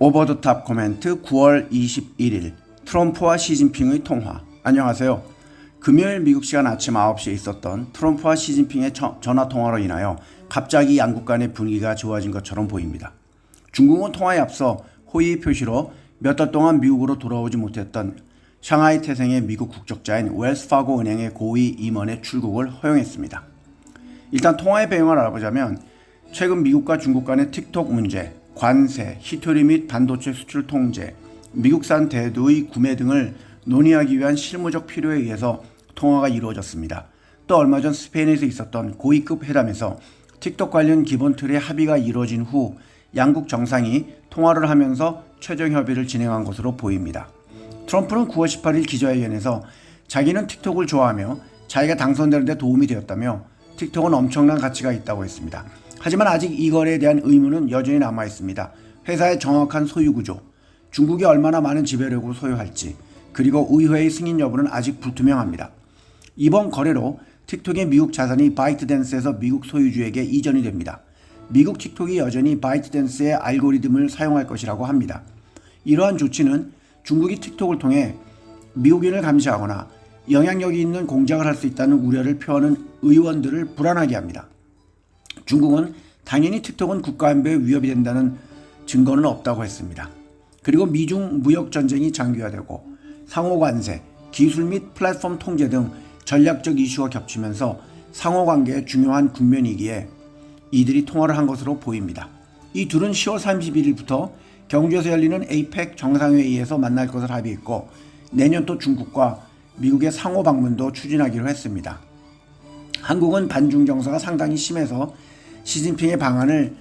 오버더탑 코멘트 9월 21일 트럼프와 시진핑의 통화. 안녕하세요. 금요일 미국 시간 아침 9시에 있었던 트럼프와 시진핑의 전화통화로 인하여 갑자기 양국 간의 분위기가 좋아진 것처럼 보입니다. 중국은 통화에 앞서 호의 표시로 몇 달 동안 미국으로 돌아오지 못했던 샹하이 태생의 미국 국적자인 웰스파고 은행의 고위 임원의 출국을 허용했습니다. 일단 통화의 배경을 알아보자면 최근 미국과 중국 간의 틱톡 문제, 관세, 히토리 및 반도체 수출 통제, 미국산 대두의 구매 등을 논의하기 위한 실무적 필요에 의해서 통화가 이루어졌습니다. 또 얼마 전 스페인에서 있었던 고위급 회담에서 틱톡 관련 기본 틀의 합의가 이루어진 후 양국 정상이 통화를 하면서 최종 협의를 진행한 것으로 보입니다. 트럼프는 9월 18일 기자회견에서 자기는 틱톡을 좋아하며 자기가 당선되는 데 도움이 되었다며 틱톡은 엄청난 가치가 있다고 했습니다. 하지만 아직 이 거래에 대한 의문은 여전히 남아 있습니다. 회사의 정확한 소유 구조, 중국이 얼마나 많은 지배력으로 소유할지, 그리고 의회의 승인 여부는 아직 불투명합니다. 이번 거래로 틱톡의 미국 자산이 바이트댄스에서 미국 소유주에게 이전이 됩니다. 미국 틱톡이 여전히 바이트댄스의 알고리즘을 사용할 것이라고 합니다. 이러한 조치는 중국이 틱톡을 통해 미국인을 감시하거나 영향력이 있는 공작을 할 수 있다는 우려를 표하는 의원들을 불안하게 합니다. 중국은 당연히 틱톡은 국가안보에 위협이 된다는 증거는 없다고 했습니다. 그리고 미중 무역 전쟁이 장기화되고 상호관세, 기술 및 플랫폼 통제 등 전략적 이슈가 겹치면서 상호관계의 중요한 국면이기에 이들이 통화를 한 것으로 보입니다. 이 둘은 10월 31일부터 경주에서 열리는 에이펙 정상회의에서 만날 것을 합의했고 내년도 중국과 미국의 상호 방문도 추진하기로 했습니다. 한국은 반중 정서가 상당히 심해서 시진핑의 방안을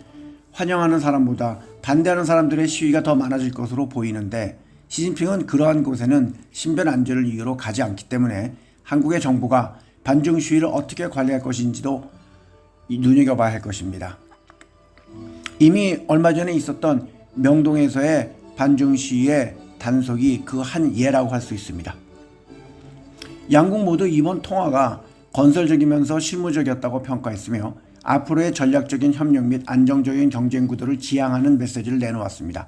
환영하는 사람보다 반대하는 사람들의 시위가 더 많아질 것으로 보이는데 시진핑은 그러한 곳에는 신변 안전을 이유로 가지 않기 때문에 한국의 정부가 반중 시위를 어떻게 관리할 것인지도 눈여겨봐야 할 것입니다. 이미 얼마 전에 있었던 명동에서의 반중 시위의 단속이 그 한 예라고 할 수 있습니다. 양국 모두 이번 통화가 건설적이면서 실무적이었다고 평가했으며 앞으로의 전략적인 협력 및 안정적인 경쟁 구도를 지향하는 메시지를 내놓았습니다.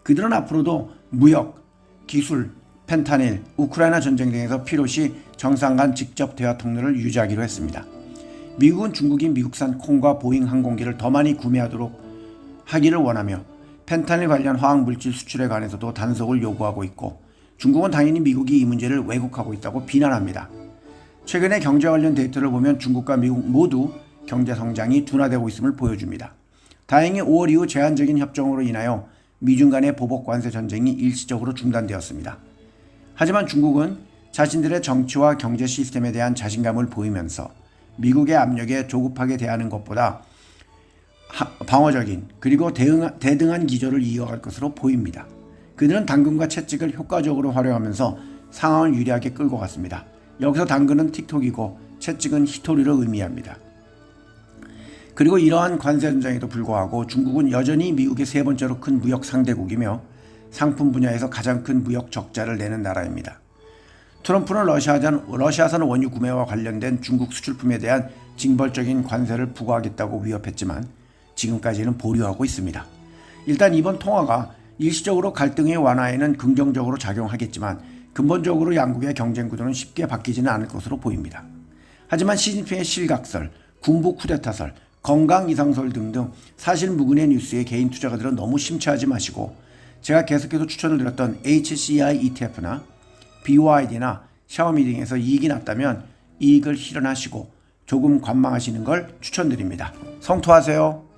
그들은 앞으로도 무역, 기술, 펜타닐, 우크라이나 전쟁 등에서 필요시 정상 간 직접 대화 통로를 유지하기로 했습니다. 미국은 중국이 미국산 콩과 보잉 항공기를 더 많이 구매하도록 하기를 원하며 펜타닐 관련 화학물질 수출에 관해서도 단속을 요구하고 있고 중국은 당연히 미국이 이 문제를 왜곡하고 있다고 비난합니다. 최근에 경제 관련 데이터를 보면 중국과 미국 모두 경제 성장이 둔화되고 있음을 보여줍니다. 다행히 5월 이후 제한적인 협정으로 인하여 미중 간의 보복 관세 전쟁이 일시적으로 중단되었습니다. 하지만 중국은 자신들의 정치와 경제 시스템에 대한 자신감을 보이면서 미국의 압력에 조급하게 대하는 것보다 방어적인 그리고 대등한 기조를 이어갈 것으로 보입니다. 그들은 당근과 채찍을 효과적으로 활용하면서 상황을 유리하게 끌고 갔습니다. 여기서 당근은 틱톡이고 채찍은 히토리를 의미합니다. 그리고 이러한 관세 전쟁에도 불구하고 중국은 여전히 미국의 세 번째로 큰 무역 상대국이며 상품 분야에서 가장 큰 무역 적자를 내는 나라입니다. 트럼프는 러시아산 원유 구매와 관련된 중국 수출품에 대한 징벌적인 관세를 부과하겠다고 위협했지만 지금까지는 보류하고 있습니다. 일단 이번 통화가 일시적으로 갈등의 완화에는 긍정적으로 작용하겠지만 근본적으로 양국의 경쟁 구도는 쉽게 바뀌지는 않을 것으로 보입니다. 하지만 시진핑의 실각설, 군부 쿠데타설, 건강 이상설 등등 사실무근의 뉴스에 개인 투자가들은 너무 심취하지 마시고 제가 계속해서 추천을 드렸던 HCI ETF나 BYD나 샤오미 등에서 이익이 났다면 이익을 실현하시고 조금 관망하시는 걸 추천드립니다. 성투하세요.